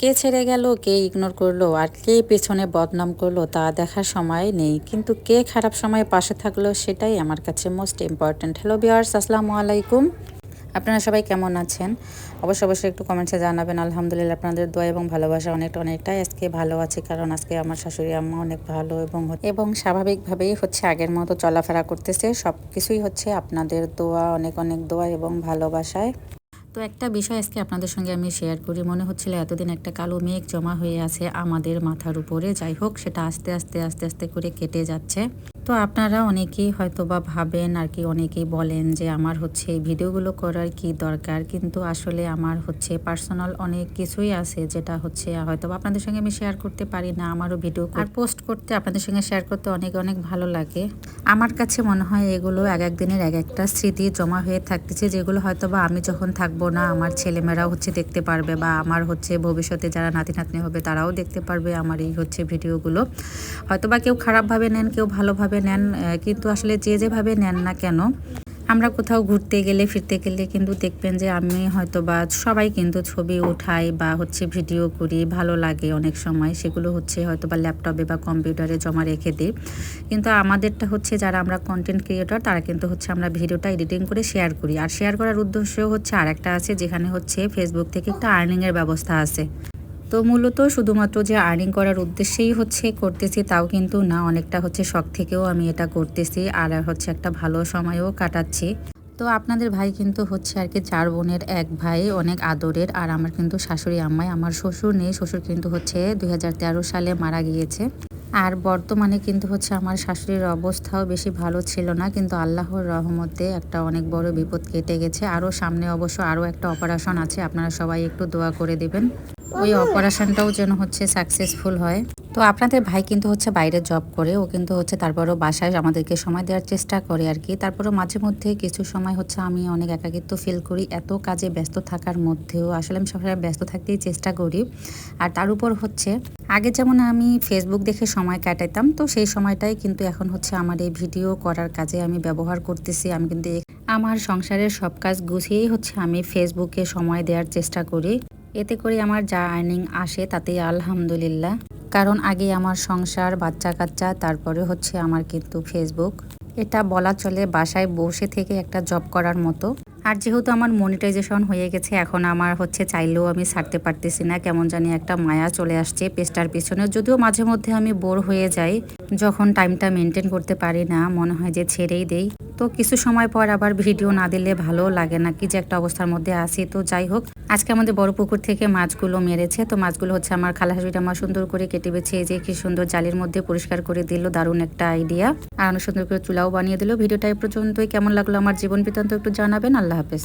কে ছেড়ে গেল, কে ইগনোর করলো আর কে পেছনে বদনাম করলো তা দেখার সময় নেই, কিন্তু কে খারাপ সময়ে পাশে থাকলো সেটাই আমার কাছে মোস্ট ইম্পর্ট্যান্ট। হ্যালো ভিউয়ার্স, আসসালামু আলাইকুম। আপনারা সবাই কেমন আছেন? অবশ্যই একটু কমেন্টসে জানাবেন। আলহামদুলিল্লাহ, আপনাদের দোয়া এবং ভালোবাসা অনেকটাই আজকে ভালো আছে, কারণ আজকে আমার শাশুড়ি আম্মা অনেক ভালো এবং স্বাভাবিকভাবেই আগের মতো চলাফেরা করতেছে। সব কিছুই আপনাদের দোয়া, অনেক দোয়া এবং ভালোবাসায়। তো একটা বিষয় আজকে আপনাদের সঙ্গে আমি শেয়ার করি। মনে হচ্ছিল এতদিন একটা কালো মেঘ জমা হয়ে আছে আমাদের মাথার উপরে, যাই হোক সেটা আস্তে আস্তে করে কেটে যাচ্ছে। তো আপনারা অনেকেই হয়তো বা ভাবেন আর কি, অনেকেই বলেন যে আমার এই ভিডিওগুলো করার কি দরকার, কিন্তু আসলে আমার পার্সোনাল অনেক কিছুই আছে যেটা হয়তো বা আপনাদের সঙ্গে আমি শেয়ার করতে পারি না। আমারও ভিডিও আর পোস্ট করতে, আপনাদের সঙ্গে শেয়ার করতে অনেক ভালো লাগে। আমার কাছে মনে হয় এগুলো এক দিনের একটা স্মৃতি জমা হয়ে থাকতেছে, যেগুলো হয়তো বা আমি যখন থাকবো না আমার ছেলেমেয়েরাও দেখতে পারবে, বা আমার ভবিষ্যতে যারা নাতি নাতনি হবে তারাও দেখতে পারবে আমার এই ভিডিওগুলো। হয়তো বা কেউ খারাপভাবে নেন, কেউ ভালোভাবে নেন, কিন্তু আসলে যেভাবে নেন না কেন, আমরা কোথাও ঘুরতে গেলে ফিরতে গেলে কিন্তু দেখবেন যে আমি হয়তো বা সবাই কিন্তু ছবি উঠাই বা ভিডিও করি, ভালো লাগে অনেক সময় সেগুলো হয়তো বা ল্যাপটপে বা কম্পিউটারে জমা রেখে দিই। কিন্তু আমাদেরটা যারা আমরা কন্টেন্ট ক্রিয়েটর, তারা কিন্তু আমরা ভিডিওটা এডিটিং করে শেয়ার করি। আর শেয়ার করার উদ্দেশ্য আর একটা আছে, যেখানে ফেসবুক থেকে একটা আর্নিংয়ের ব্যবস্থা আছে। তো মূলত শুধুমাত্র যে আর্নিং করার উদ্দেশ্যেই করতেছি তাও কিন্তু না, অনেকটা শখ থেকেও আমি এটা করতেছি, আর একটা ভালো সময়ও কাটাচ্ছি। তো আপনাদের ভাই কিন্তু আর কি 4 বোনের এক ভাই, অনেক আদরের। আর আমার কিন্তু শাশুড়ি আম্মাই, আমার শ্বশুর নেই, শ্বশুর কিন্তু 2013 সালে মারা গিয়েছে। আর বর্তমানে কিন্তু আমার শাশুড়ির অবস্থাও বেশি ভালো ছিল না, কিন্তু আল্লাহর রহমতে একটা অনেক বড় বিপদ কেটে গেছে। আরও সামনে অবশ্য আরও একটা অপারেশন আছে, আপনারা সবাই একটু দোয়া করে দিবেন ওই অপারেশনটাও যেন সাকসেসফুল হয়। তো আপনাদের ভাই কিন্তু বাইরে জব করে, ও কিন্তু তারপরও বাসায় আমাদেরকে সময় দেওয়ার চেষ্টা করে আর কি। তারপরও মাঝে মধ্যে কিছু সময় আমি অনেক একাকিত্ব ফিল করি, এত কাজে ব্যস্ত থাকার মধ্যেও। আসলে আমি সবসময় ব্যস্ত থাকতেই চেষ্টা করি। আর তার উপর আগে যেমন আমি ফেসবুক দেখে সময় কাটাইতাম, তো সেই সময়টাই কিন্তু এখন আমার এই ভিডিও করার কাজে আমি ব্যবহার করতেছি। আমি কিন্তু আমার সংসারের সব কাজ গুছিয়েই আমি ফেসবুকে সময় দেওয়ার চেষ্টা করি। এতে করে আমার যা আর্নিং আসে তাতেই আলহামদুলিল্লাহ, কারণ আগে আমার সংসার, বাচ্চা কাচ্চা, তারপরে আমার কিন্তু ফেসবুক। এটা বলা চলে বাসায় বসে থেকে একটা জব করার মতো। আর যেহেতু আমার মনিটাইজেশন হয়ে গেছে, এখন আমার চাইলেও আমি ছাড়তে পারতেছি না, কেমন জানি একটা মায়া চলে আসছে পেজটার পিছনে। যদিও মাঝে মধ্যে আমি বোর হয়ে যাই, যখন টাইমটা মেনটেন করতে পারি না, মনে হয় যে ছেড়েই দেই। তো কিছু সময় পর আবার ভিডিও না দিলে ভালো লাগে না, কি যে একটা অবস্থার মধ্যে আসি। তো যাই হোক, আজকে আমাদের বড় পুকুর থেকে মাছগুলো মেরেছে। তো মাছগুলো আমার খালা শাশুড়ি আমার সুন্দর করে কেটে বেছে, এই যে কি সুন্দর জালির মধ্যে পরিষ্কার করে দিল, দারুণ একটা আইডিয়া। আর অনেক সুন্দর করে চুলাও বানিয়ে দিল। ভিডিওটা এই পর্যন্তই। কেমন লাগলো আমার জীবন বৃত্তান্ত একটু জানাবেন। আল্লাহ হাফেজ।